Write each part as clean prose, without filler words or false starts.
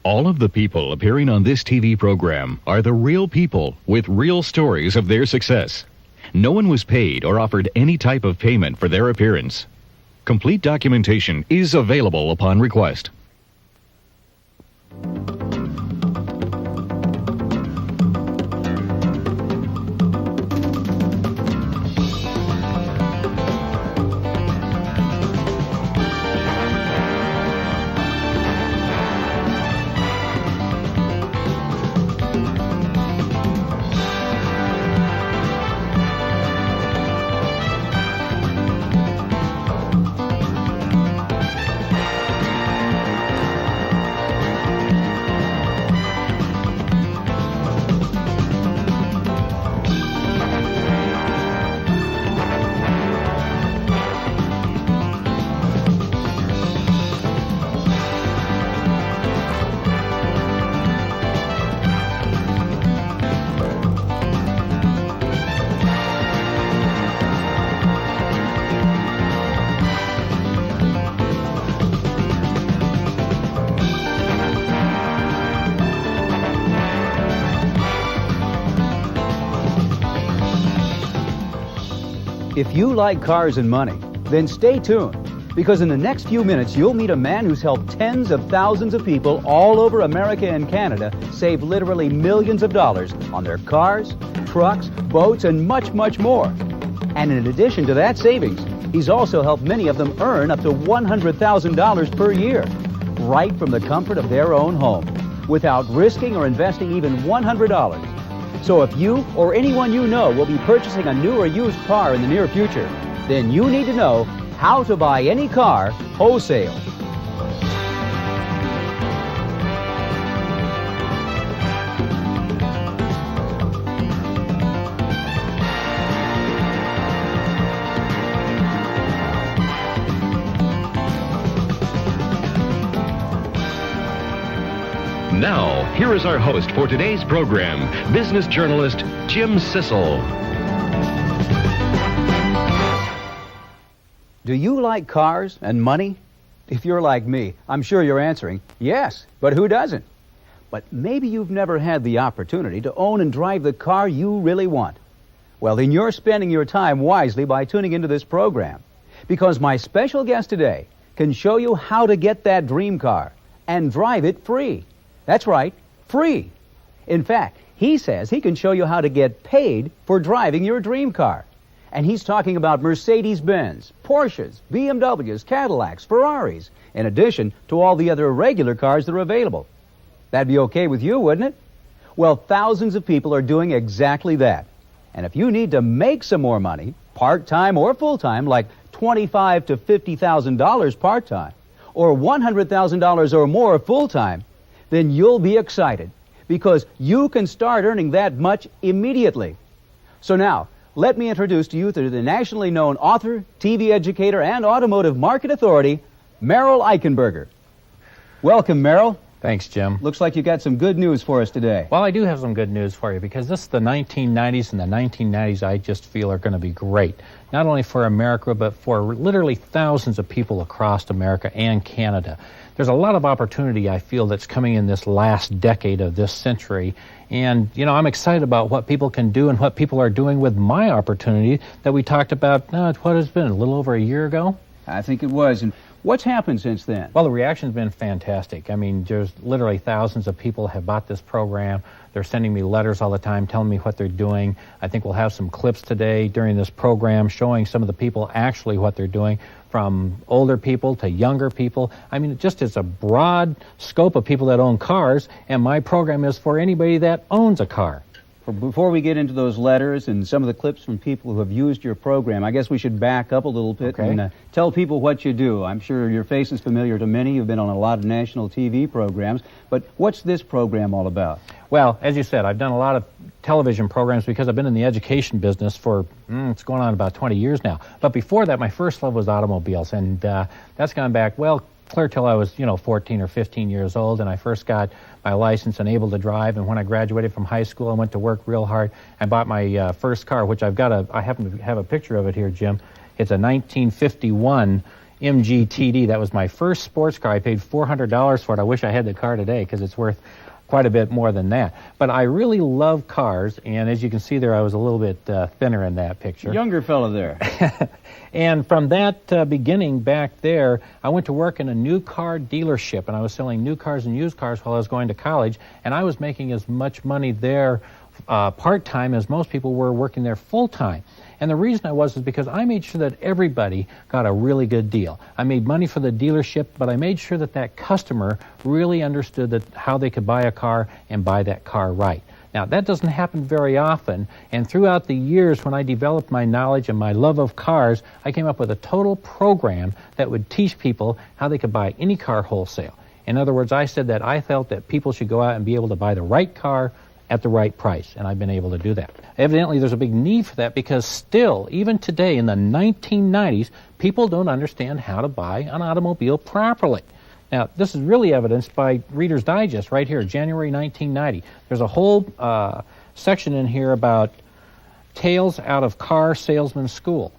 All of the people appearing on this TV program are the real people with real stories of their success. No one was paid or offered any type of payment for their appearance. Complete documentation is available upon request. If you like cars and money, then stay tuned, because in the next few minutes you'll meet a man who's helped tens of thousands of people all over America and Canada save literally millions of dollars on their cars, trucks, boats, and much, much more. And in addition to that savings, he's also helped many of them earn up to $100,000 per year, right from the comfort of their own home, without risking or investing even $100. So if you or anyone you know will be purchasing a new or used car in the near future, then you need to know how to buy any car wholesale. Now, here is our host for today's program, business journalist Jim Sissel. Do you like cars and money? If you're like me, I'm sure you're answering, yes, but who doesn't? But maybe you've never had the opportunity to own and drive the car you really want. Well, then you're spending your time wisely by tuning into this program, because my special guest today can show you how to get that dream car and drive it free. That's right, free. In fact, he says he can show you how to get paid for driving your dream car. And he's talking about Mercedes-Benz, Porsches, BMWs, Cadillacs, Ferraris, in addition to all the other regular cars that are available. That'd be okay with you, wouldn't it? Well, thousands of people are doing exactly that. And if you need to make some more money, part-time or full-time, like $25,000 to $50,000 part-time, or $100,000 or more full-time, then you'll be excited, because you can start earning that much immediately. So now, let me introduce to you the nationally known author, TV educator, and automotive market authority, Merrill Eichenberger. Welcome, Merrill. Thanks, Jim. Looks like you got some good news for us today. Well, I do have some good news for you, because this is the 1990s, and the 1990s I just feel are going to be great. Not only for America, but for literally thousands of people across America and Canada. There's a lot of opportunity, I feel, that's coming in this last decade of this century. And, you know, I'm excited about what people can do and what people are doing with my opportunity that we talked about, what has been, a little over a year ago? I think it was. And what's happened since then? Well, the reaction's been fantastic. I mean, there's literally thousands of people have bought this program. They're sending me letters all the time telling me what they're doing. I think we'll have some clips today during this program showing some of the people actually what they're doing, from older people to younger people. I mean, it just is a broad scope of people that own cars, and my program is for anybody that owns a car. Before we get into those letters and some of the clips from people who have used your program, I guess we should back up a little bit and tell people what you do. I'm sure your face is familiar to many. You've been on a lot of national TV programs. But what's this program all about? Well, as you said, I've done a lot of television programs because I've been in the education business for, it's going on about 20 years now. But before that, my first love was automobiles, and that's gone back, well, clear till I was, 14 or 15 years old, and I first got my license and able to drive. And when I graduated from high school, I went to work real hard. I bought my first car, which I happen to have a picture of it here, Jim. It's a 1951 MGTD. That was my first sports car. I paid $400 for it. I wish I had the car today because it's worth quite a bit more than that. But I really love cars, and as you can see there, I was a little bit thinner in that picture. Younger fellow there. And from that beginning back there, I went to work in a new car dealership, and I was selling new cars and used cars while I was going to college, and I was making as much money there part-time as most people were working there full-time. And the reason I was is because I made sure that everybody got a really good deal. I made money for the dealership, but I made sure that that customer really understood that how they could buy a car and buy that car right. Now, that doesn't happen very often, and throughout the years when I developed my knowledge and my love of cars, I came up with a total program that would teach people how they could buy any car wholesale. In other words, I said that I felt that people should go out and be able to buy the right car at the right price, and I've been able to do that. Evidently, there's a big need for that because still, even today in the 1990s, people don't understand how to buy an automobile properly. Now, this is really evidenced by Reader's Digest right here, January 1990. There's a whole section in here about tales out of car salesman school.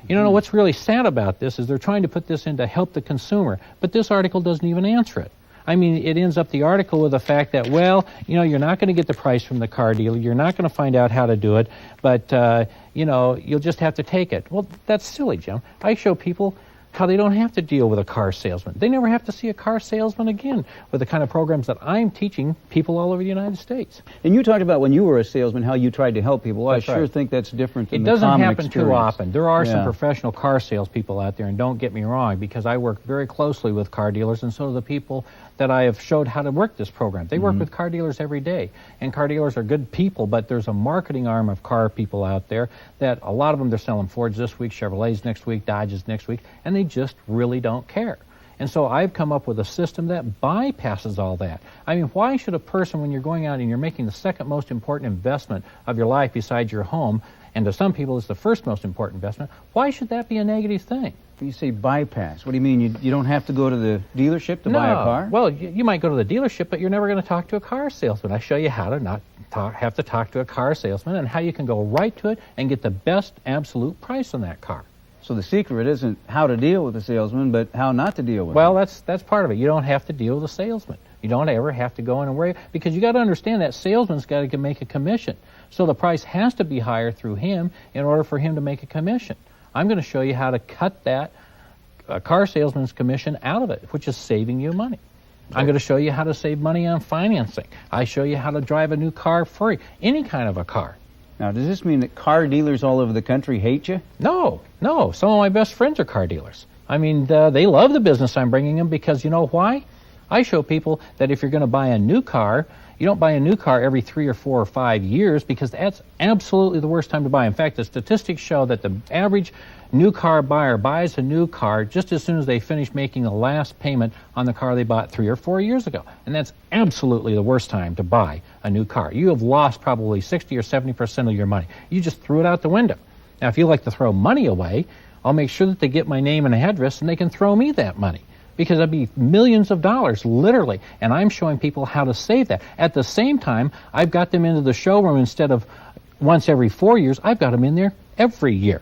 You know, what's really sad about this is they're trying to put this in to help the consumer, but this article doesn't even answer it. I mean, it ends up the article with the fact that, well, you know, you're not going to get the price from the car dealer, you're not going to find out how to do it, but, you know, you'll just have to take it. Well, that's silly, Jim. I show people how they don't have to deal with a car salesman. They never have to see a car salesman again with the kind of programs that I'm teaching people all over the United States. And you talked about when you were a salesman, how you tried to help people. Well, I That's sure right. think that's different than It the doesn't common happen too experience. often. There are some Yeah. professional car salespeople out there, and don't get me wrong, because I work very closely with car dealers, and so do the people that I have showed how to work this program. They work with car dealers every day, and car dealers are good people, but there's a marketing arm of car people out there that a lot of them, they're selling Fords this week, Chevrolets next week, Dodges next week, and they just really don't care. And so I've come up with a system that bypasses all that. I mean, why should a person, when you're going out and you're making the second most important investment of your life besides your home, and to some people it's the first most important investment, why should that be a negative thing? You say bypass. What do you mean? You don't have to go to the dealership to buy a car? Well, you might go to the dealership, but you're never going to talk to a car salesman. I show you how to not have to talk to a car salesman and how you can go right to it and get the best absolute price on that car. So the secret isn't how to deal with the salesman, but how not to deal with Well, him. that's part of it. You don't have to deal with a salesman. You don't ever have to go in and worry, because you got to understand that salesman's got to make a commission. So the price has to be higher through him in order for him to make a commission. I'm going to show you how to cut that car salesman's commission out of it, which is saving you money. I'm going to show you how to save money on financing. I show you how to drive a new car free, any kind of a car. Now, does this mean that car dealers all over the country hate you? No. Some of my best friends are car dealers. I mean, they love the business I'm bringing them because you know why? I show people that if you're going to buy a new car, you don't buy a new car every 3 or 4 or 5 years, because that's absolutely the worst time to buy. In fact, the statistics show that the average new car buyer buys a new car just as soon as they finish making the last payment on the car they bought 3 or 4 years ago. And that's absolutely the worst time to buy a new car. You have lost probably 60 or 70% of your money. You just threw it out the window. Now, if you like to throw money away, I'll make sure that they get my name and address and they can throw me that money, because that'd be millions of dollars, literally. And I'm showing people how to save that. At the same time, I've got them into the showroom instead of once every 4 years, I've got them in there every year.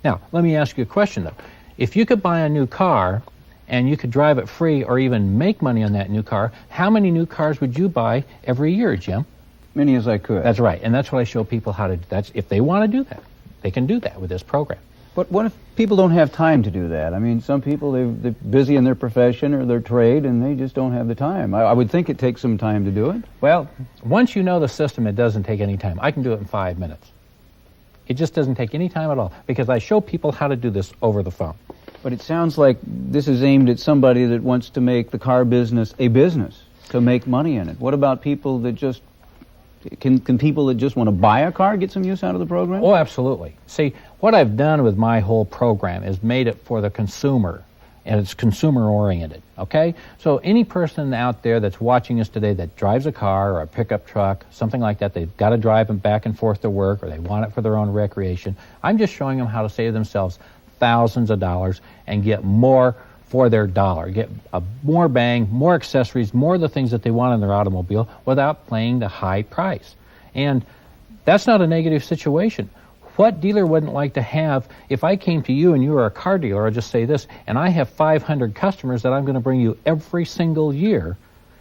Now, let me ask you a question, though. If you could buy a new car and you could drive it free or even make money on that new car, how many new cars would you buy every year, Jim? Many as I could. That's right. And that's what I show people how to do. That's if they want to do that. They can do that with this program. But what if people don't have time to do that? I mean, some people, they're busy in their profession or their trade, and they just don't have the time. I would think it takes some time to do it. Well, once you know the system, it doesn't take any time. I can do it in 5 minutes. It just doesn't take any time at all, because I show people how to do this over the phone. But it sounds like this is aimed at somebody that wants to make the car business a business, to make money in it. What about people that just... Can people that just want to buy a car get some use out of the program? Oh, absolutely. See, what I've done with my whole program is made it for the consumer, and it's consumer-oriented, okay? So any person out there that's watching us today that drives a car or a pickup truck, something like that, they've got to drive them back and forth to work, or they want it for their own recreation, I'm just showing them how to save themselves thousands of dollars and get more for their dollar, get more bang, more accessories, more of the things that they want in their automobile without paying the high price. And that's not a negative situation. what dealer wouldn't like to have, if I came to you and you were a car dealer, I'll just say this, and I have 500 customers that I'm going to bring you every single year,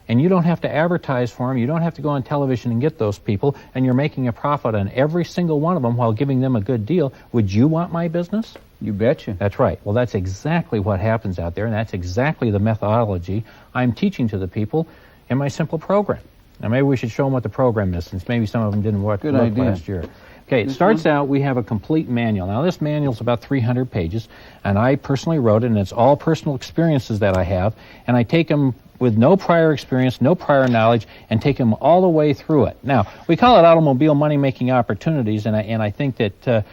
and you don't have to advertise for them, you don't have to go on television and get those people, and you're making a profit on every single one of them while giving them a good deal, would you want my business? You betcha. That's right. Well, that's exactly what happens out there, and that's exactly the methodology I'm teaching to the people in my simple program. Now, maybe we should show them what the program is, since maybe some of them didn't work last year. Okay, it starts out, we have a complete manual. Now, this manual is about 300 pages, and I personally wrote it, and it's all personal experiences that I have, and I take them with no prior experience, no prior knowledge, and take them all the way through it. Now, we call it automobile money-making opportunities, and I think that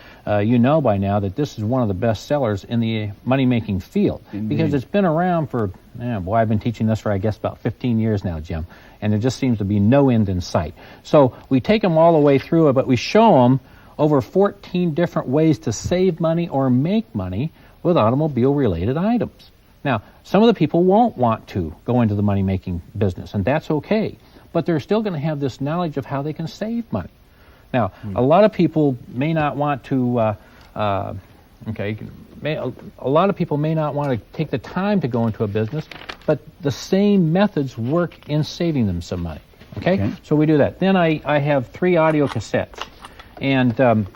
you know by now that this is one of the best sellers in the money-making field. Indeed. Because it's been around for, I've been teaching this for, I guess, about 15 years now, Jim, and there just seems to be no end in sight. So we take them all the way through it, but we show them over 14 different ways to save money or make money with automobile-related items. Now, some of the people won't want to go into the money-making business, and that's okay. But they're still going to have this knowledge of how they can save money. Now, a lot of people may not want to, a lot of people may not want to take the time to go into a business, but the same methods work in saving them some money. Okay? So we do that. Then I have 3 audio cassettes. And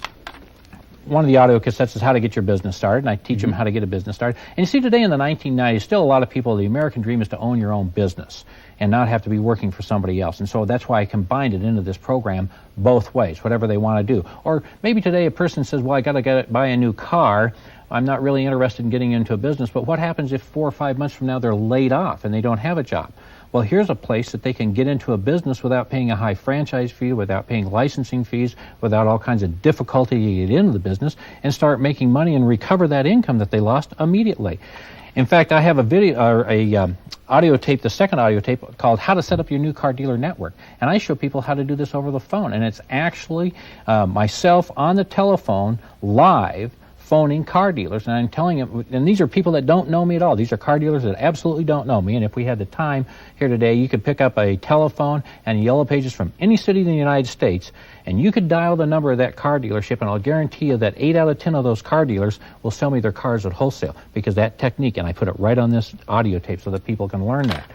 one of the audio cassettes is how to get your business started, and I teach them how to get a business started. And you see, today in the 1990s, still a lot of people, the American dream is to own your own business and not have to be working for somebody else. And so that's why I combined it into this program both ways, whatever they want to do. Or maybe today a person says, well, I got to buy a new car. I'm not really interested in getting into a business, but what happens if 4 or 5 months from now they're laid off and they don't have a job? Well, here's a place that they can get into a business without paying a high franchise fee, without paying licensing fees, without all kinds of difficulty to get into the business, and start making money and recover that income that they lost immediately. In fact, I have a video or a audio tape, the second audio tape, called How to Set Up Your New Car Dealer Network. And I show people how to do this over the phone. And it's actually myself on the telephone live phoning car dealers, and I'm telling them, and these are people that don't know me at all. These are car dealers that absolutely don't know me, and if we had the time here today, you could pick up a telephone and Yellow Pages from any city in the United States, and you could dial the number of that car dealership, and I'll guarantee you that 8 out of 10 of those car dealers will sell me their cars at wholesale, because that technique, and I put it right on this audio tape so that people can learn that.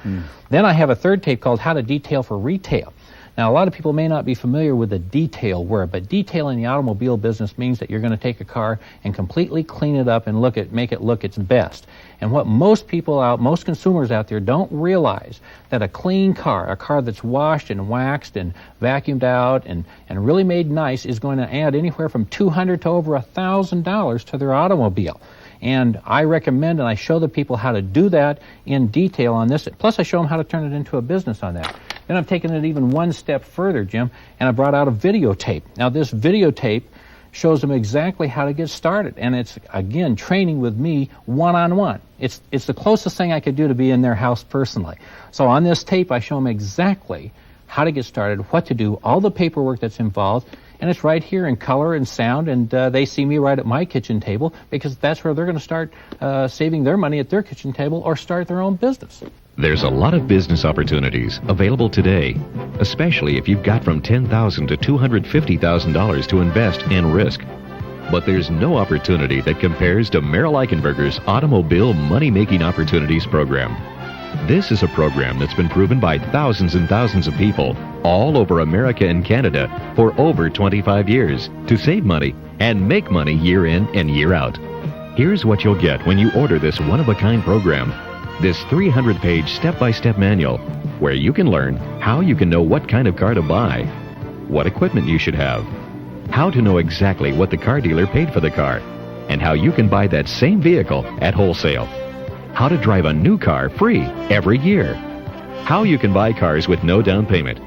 Then I have a third tape called How to Detail for Retail. Now, a lot of people may not be familiar with the detail word, but detail in the automobile business means that you're going to take a car and completely clean it up and make it look its best. And what most consumers out there don't realize, that a clean car, a car that's washed and waxed and vacuumed out and really made nice, is going to add anywhere from $200 to over $1,000 to their automobile. And I recommend and I show the people how to do that in detail on this. Plus, I show them how to turn it into a business on that. Then I've taken it even one step further, Jim, and I brought out a videotape. Now, this videotape shows them exactly how to get started. And it's, again, training with me one-on-one. It's the closest thing I could do to be in their house personally. So on this tape, I show them exactly how to get started, what to do, all the paperwork that's involved, and it's right here in color and sound, and they see me right at my kitchen table, because that's where they're going to start saving their money at their kitchen table or start their own business. There's a lot of business opportunities available today, especially if you've got from $10,000 to $250,000 to invest and risk. But there's no opportunity that compares to Merrill Eichenberger's Automobile Money-Making Opportunities program. This is a program that's been proven by thousands and thousands of people all over America and Canada for over 25 years to save money and make money year in and year out. Here's what you'll get when you order this one-of-a-kind program. This 300-page step-by-step manual where you can learn how you can know what kind of car to buy, what equipment you should have, how to know exactly what the car dealer paid for the car, and how you can buy that same vehicle at wholesale, how to drive a new car free every year, how you can buy cars with no down payment,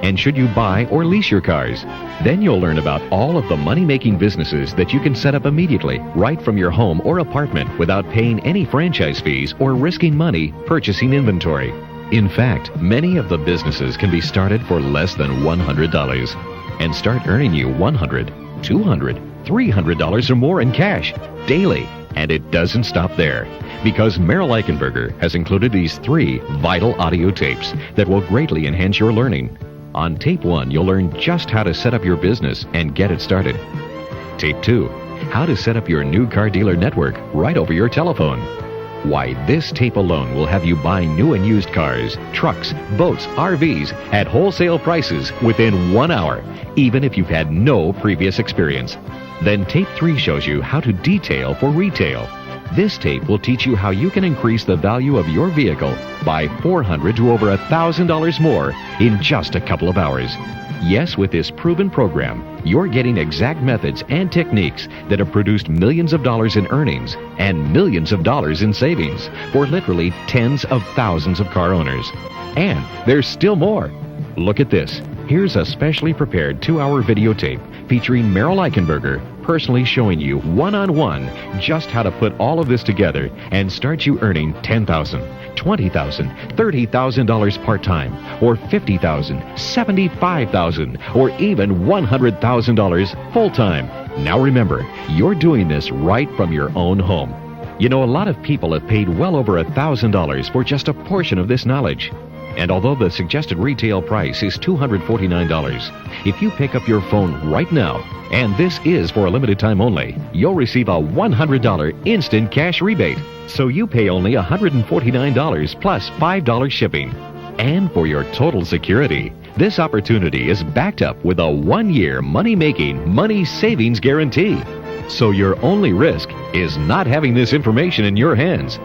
and should you buy or lease your cars. Then you'll learn about all of the money-making businesses that you can set up immediately right from your home or apartment without paying any franchise fees or risking money purchasing inventory. In fact, many of the businesses can be started for less than $100 and start earning you $100, $200, $300 or more in cash daily. And it doesn't stop there, because Merrill Eichenberger has included these 3 vital audio tapes that will greatly enhance your learning. On tape 1, you'll learn just how to set up your business and get it started. Tape 2, how to set up your new car dealer network right over your telephone. Why, this tape alone will have you buy new and used cars, trucks, boats, RVs at wholesale prices within 1 hour, even if you've had no previous experience. Then Tape 3 shows you how to detail for retail. This tape will teach you how you can increase the value of your vehicle by $400 to over $1,000 more in just a couple of hours. Yes, with this proven program, you're getting exact methods and techniques that have produced millions of dollars in earnings and millions of dollars in savings for literally tens of thousands of car owners. And there's still more. Look at this. Here's a specially prepared 2-hour videotape featuring Merrill Eichenberger personally showing you one-on-one just how to put all of this together and start you earning $10,000, $20,000, $30,000 part-time, or $50,000, $75,000, or even $100,000 full-time. Now remember, you're doing this right from your own home. You know, a lot of people have paid well over $1,000 for just a portion of this knowledge. And although the suggested retail price is $249, if you pick up your phone right now, and this is for a limited time only, you'll receive a $100 instant cash rebate. So you pay only $149 plus $5 shipping. And for your total security, this opportunity is backed up with a 1-year money-making, money-savings guarantee. So your only risk is not having this information in your hands.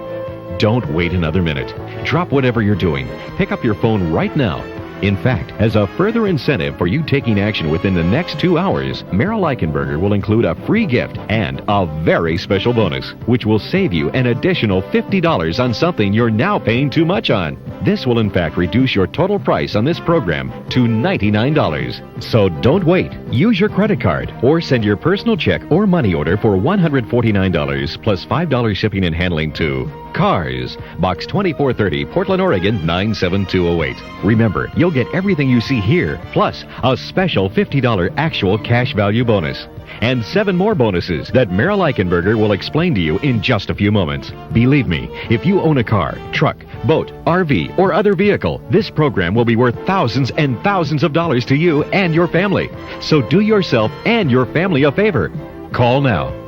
Don't wait another minute. Drop whatever you're doing. Pick up your phone right now. In fact, as a further incentive for you taking action within the next 2 hours, Merrill Eichenberger will include a free gift and a very special bonus, which will save you an additional $50 on something you're now paying too much on. This will in fact reduce your total price on this program to $99. So don't wait. Use your credit card or send your personal check or money order for $149 plus $5 shipping and handling to Cars, Box 2430, Portland, Oregon 97208. Remember, you'll get everything you see here, plus a special $50 actual cash value bonus. And 7 more bonuses that Merrill Eichenberger will explain to you in just a few moments. Believe me, if you own a car, truck, boat, RV, or other vehicle, this program will be worth thousands and thousands of dollars to you and your family. So do yourself and your family a favor. Call now.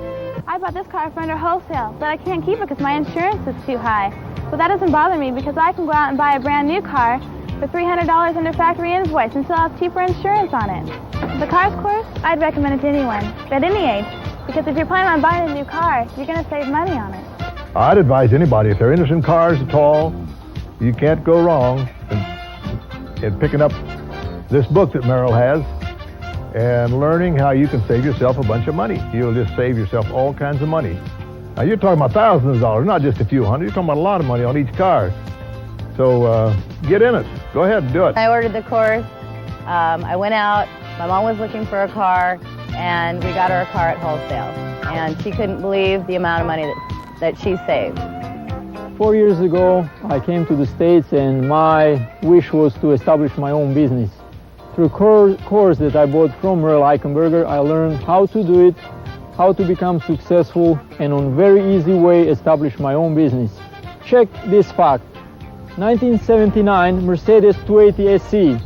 I bought this car from under wholesale, but I can't keep it because my insurance is too high. But that doesn't bother me because I can go out and buy a brand new car for $300 under factory invoice and still have cheaper insurance on it. The Cars course, I'd recommend it to anyone, at any age, because if you're planning on buying a new car, you're going to save money on it. I'd advise anybody, if they're interested in cars at all, you can't go wrong in picking up this book that Merrill has and learning how you can save yourself a bunch of money. You'll just save yourself all kinds of money. Now, you're talking about thousands of dollars, not just a few hundred. You're talking about a lot of money on each car. So get in it. Go ahead and do it. I ordered the course. I went out. My mom was looking for a car, and we got her a car at wholesale. And she couldn't believe the amount of money that she saved. 4 years ago, I came to the States, and my wish was to establish my own business. Through a course that I bought from Merrill Eichenberger, I learned how to do it, how to become successful, and in a very easy way establish my own business. Check this fact. 1979 Mercedes 280 SE.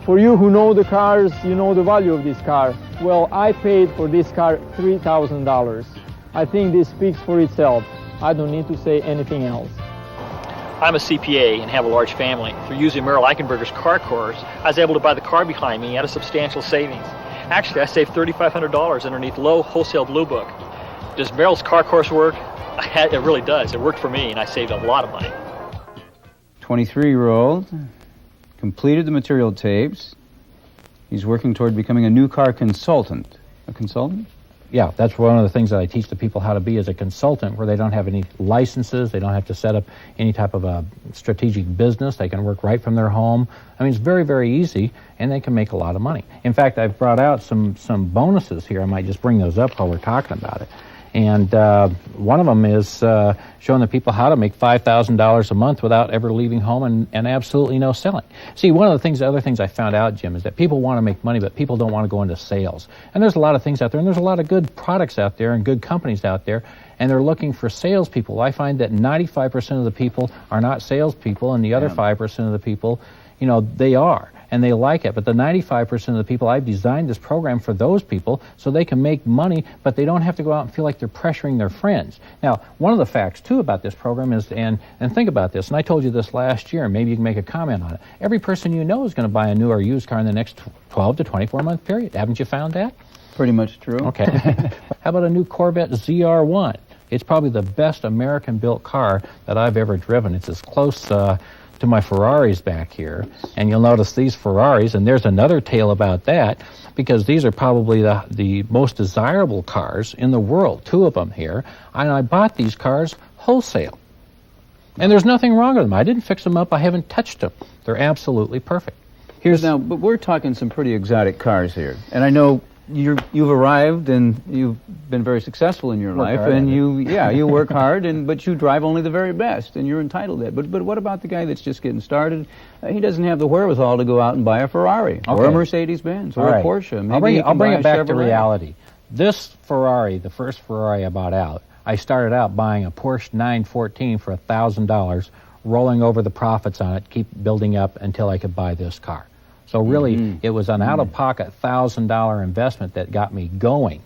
For you who know the cars, you know the value of this car. Well, I paid for this car $3,000. I think this speaks for itself. I don't need to say anything else. I'm a CPA and have a large family. Through using Merrill Eichenberger's car course, I was able to buy the car behind me at a substantial savings. Actually, I saved $3,500 underneath low wholesale blue book. Does Merrill's car course work? It really does. It worked for me, and I saved a lot of money. 23-year-old, completed the material tapes. He's working toward becoming a new car consultant. A consultant? Yeah, that's one of the things that I teach the people how to be as a consultant, where they don't have any licenses, they don't have to set up any type of a strategic business, they can work right from their home. I mean, it's very, very easy, and they can make a lot of money. In fact, I've brought out some bonuses here. I might just bring those up while we're talking about it. And one of them is showing the people how to make $5,000 a month without ever leaving home and absolutely no selling. See, one of the other things I found out, Jim, is that people want to make money, but people don't want to go into sales. And there's a lot of things out there, and there's a lot of good products out there and good companies out there, and they're looking for salespeople. I find that 95% of the people are not salespeople, and the other 5% of the people, you know, they are. and they like it. But the 95% of the people, I've designed this program for those people so they can make money, but they don't have to go out and feel like they're pressuring their friends. Now, one of the facts, too, about this program is, and think about this, and I told you this last year, and maybe you can make a comment on it. Every person you know is going to buy a new or used car in the next 12 to 24-month period. Haven't you found that? Pretty much true. Okay. How about a new Corvette ZR1? It's probably the best American-built car that I've ever driven. It's as close to my Ferraris back here. And you'll notice these Ferraris, and there's another tale about that, because these are probably the most desirable cars in the world, 2 of them here. And I bought these cars wholesale. And there's nothing wrong with them. I didn't fix them up. I haven't touched them. They're absolutely perfect. Now, but we're talking some pretty exotic cars here. And I know you've arrived and you've been very successful in your life, and you work hard, but you drive only the very best, and you're entitled to that. But what about the guy that's just getting started? He doesn't have the wherewithal to go out and buy a Ferrari or a Mercedes-Benz or a Porsche. Maybe I'll bring it back to reality. This Ferrari, the first Ferrari I bought out, I started out buying a Porsche 914 for $1,000, rolling over the profits on it, keep building up until I could buy this car. So really, it was an out-of-pocket $1,000 investment that got me going.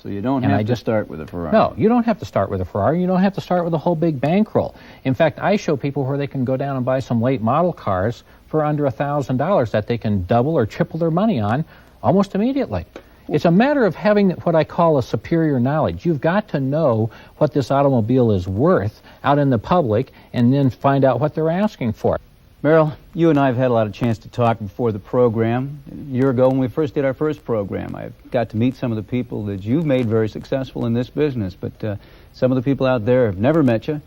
So you don't have to start with a Ferrari. No, you don't have to start with a Ferrari. You don't have to start with a whole big bankroll. In fact, I show people where they can go down and buy some late model cars for under $1,000 that they can double or triple their money on almost immediately. It's a matter of having what I call a superior knowledge. You've got to know what this automobile is worth out in the public and then find out what they're asking for. Merrill, you and I have had a lot of chance to talk before the program. A year ago when we first did our first program, I got to meet some of the people that you've made very successful in this business, but some of the people out there have never met you.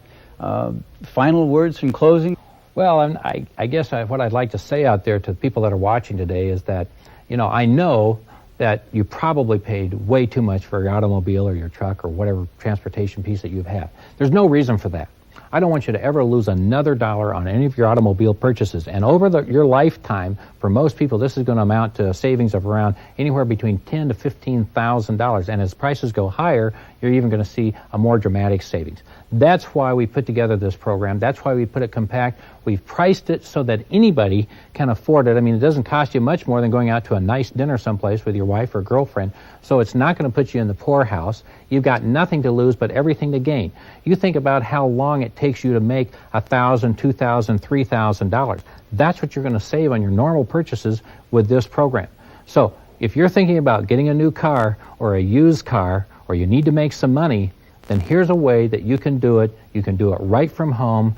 Final words in closing? Well, I guess what I'd like to say out there to the people that are watching today is that, I know that you probably paid way too much for your automobile or your truck or whatever transportation piece that you have. There's no reason for that. I don't want you to ever lose another dollar on any of your automobile purchases. And over your lifetime, for most people, this is going to amount to savings of around anywhere between $10,000 to $15,000. And as prices go higher, you're even going to see a more dramatic savings. That's why we put together this program. That's why we put it compact. We've priced it so that anybody can afford it. I mean, it doesn't cost you much more than going out to a nice dinner someplace with your wife or girlfriend. So it's not going to put you in the poorhouse. You've got nothing to lose but everything to gain. You think about how long it takes you to make $1,000, $2,000, $3,000. That's what you're going to save on your normal purchases with this program. So if you're thinking about getting a new car or a used car, or you need to make some money, then here's a way that you can do it. You can do it right from home.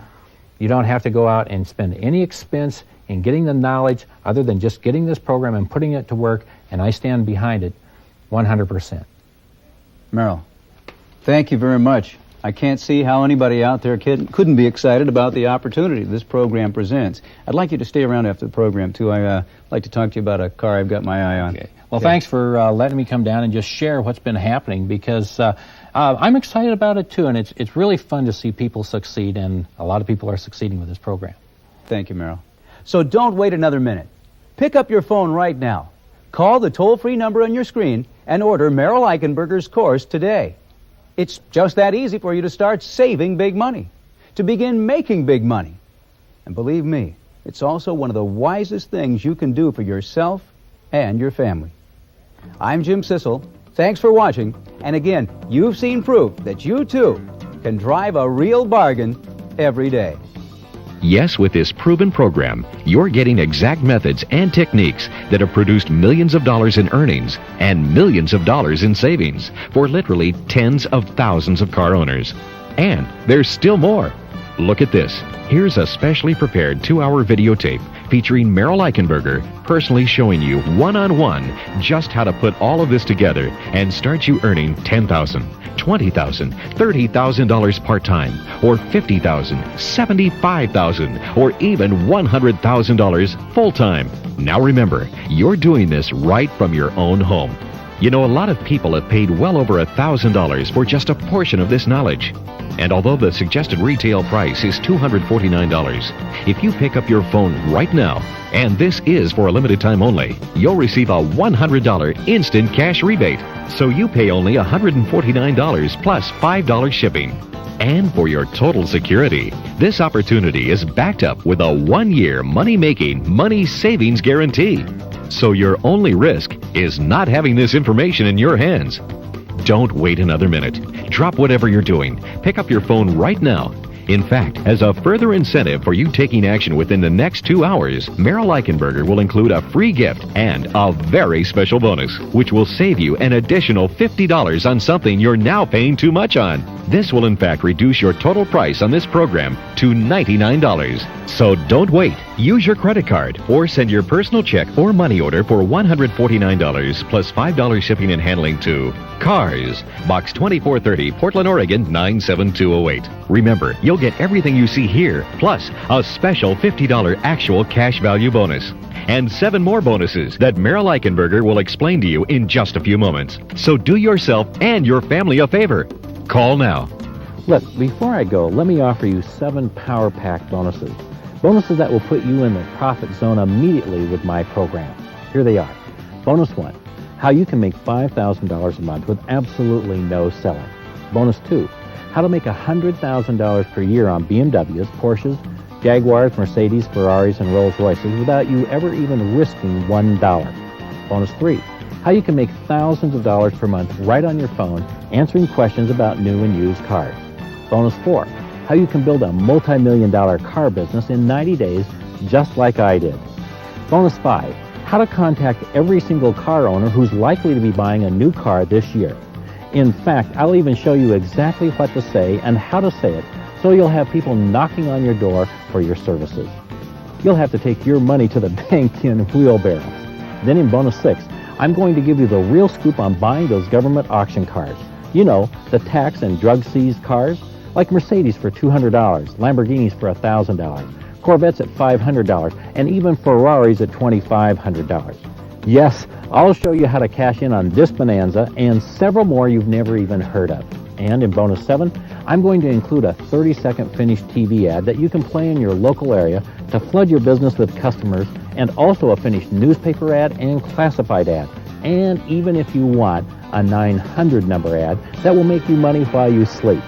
You don't have to go out and spend any expense in getting the knowledge other than just getting this program and putting it to work, and I stand behind it 100%. Merrill, thank you very much. I can't see how anybody out there couldn't be excited about the opportunity this program presents. I'd like you to stay around after the program, too. I'd like to talk to you about a car I've got my eye on. Okay. Well, thanks for letting me come down and just share what's been happening, because I'm excited about it, too, and it's really fun to see people succeed, and a lot of people are succeeding with this program. Thank you, Merrill. So don't wait another minute. Pick up your phone right now. Call the toll-free number on your screen and order Merrill Eichenberger's course today. It's just that easy for you to start saving big money, to begin making big money. And believe me, it's also one of the wisest things you can do for yourself and your family. I'm Jim Sissel. Thanks for watching. And again, you've seen proof that you, too, can drive a real bargain every day. Yes, with this proven program, you're getting exact methods and techniques that have produced millions of dollars in earnings and millions of dollars in savings for literally tens of thousands of car owners. And there's still more. Look at this. Here's a specially prepared 2-hour videotape featuring Merrill Eichenberger personally showing you one-on-one just how to put all of this together and start you earning $10,000, $20,000, $30,000 part-time, or $50,000, $75,000, or even $100,000 full-time. Now remember, you're doing this right from your own home. You know, a lot of people have paid well over $1,000 for just a portion of this knowledge. And although the suggested retail price is $249, if you pick up your phone right now, and this is for a limited time only, you'll receive a $100 instant cash rebate. So you pay only $149 plus $5 shipping. And for your total security, This opportunity is backed up with a 1-year money-making, money-savings guarantee. So your only risk is not having this information in your hands. Don't wait another minute. Drop whatever you're doing. Pick up your phone right now. In fact, as a further incentive for you taking action within the next 2 hours, Merrill Eichenberger will include a free gift and a very special bonus, which will save you an additional $50 on something you're now paying too much on. This will in fact reduce your total price on this program to $99. So don't wait. Use your credit card or send your personal check or money order for $149 plus $5 shipping and handling to Cars, Box 2430, Portland, Oregon 97208. Remember, you'll get everything you see here, plus a special $50 actual cash value bonus. And 7 more bonuses that Merrill Eichenberger will explain to you in just a few moments. So do yourself and your family a favor. Call now. Look, before I go, let me offer you 7 Power Pack bonuses. Bonuses that will put you in the profit zone immediately with my program. Here they are. Bonus 1, how you can make $5,000 a month with absolutely no selling. Bonus 2, how to make $100,000 per year on BMWs, Porsches, Jaguars, Mercedes, Ferraris, and Rolls Royces without you ever even risking $1. Bonus 3, how you can make thousands of dollars per month right on your phone answering questions about new and used cars. Bonus 4, how you can build a multi-million-dollar car business in 90 days just like I did. Bonus 5, how to contact every single car owner who's likely to be buying a new car this year. In fact, I'll even show you exactly what to say and how to say it so you'll have people knocking on your door for your services. You'll have to take your money to the bank in wheelbarrows. Then in bonus 6, I'm going to give you the real scoop on buying those government auction cars. You know, the tax and drug-seized cars, like Mercedes for $200, Lamborghinis for $1,000, Corvettes at $500, and even Ferraris at $2,500. Yes, I'll show you how to cash in on this bonanza and several more you've never even heard of. And in bonus 7, I'm going to include a 30-second finished TV ad that you can play in your local area to flood your business with customers, and also a finished newspaper ad and classified ad. And even if you want, a 900 number ad that will make you money while you sleep.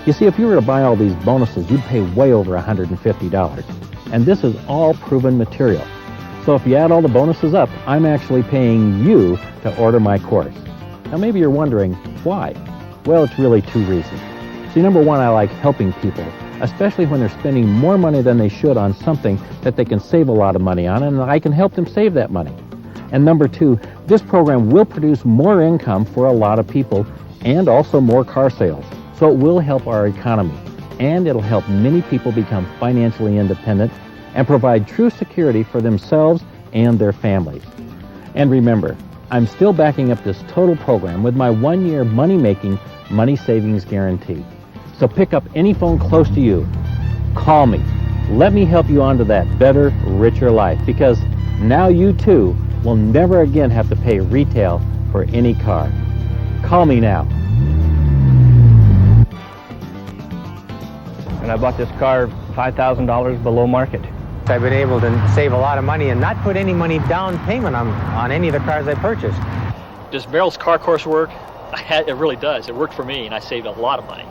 You see, if you were to buy all these bonuses, you'd pay way over $150. And this is all proven material. So if you add all the bonuses up, I'm actually paying you to order my course. Now maybe you're wondering, why? Well, it's really 2 reasons. See, number 1, I like helping people, especially when they're spending more money than they should on something that they can save a lot of money on, and I can help them save that money. And number 2, this program will produce more income for a lot of people and also more car sales. So it will help our economy, and it'll help many people become financially independent and provide true security for themselves and their families. And remember, I'm still backing up this total program with my 1-year money-making, money-savings guarantee. So pick up any phone close to you. Call me. Let me help you onto that better, richer life, because now you too will never again have to pay retail for any car. Call me now. And I bought this car $5,000 below market. I've been able to save a lot of money and not put any money down payment on any of the cars I purchased. Does Merrill's car course work? It really does. It worked for me, and I saved a lot of money.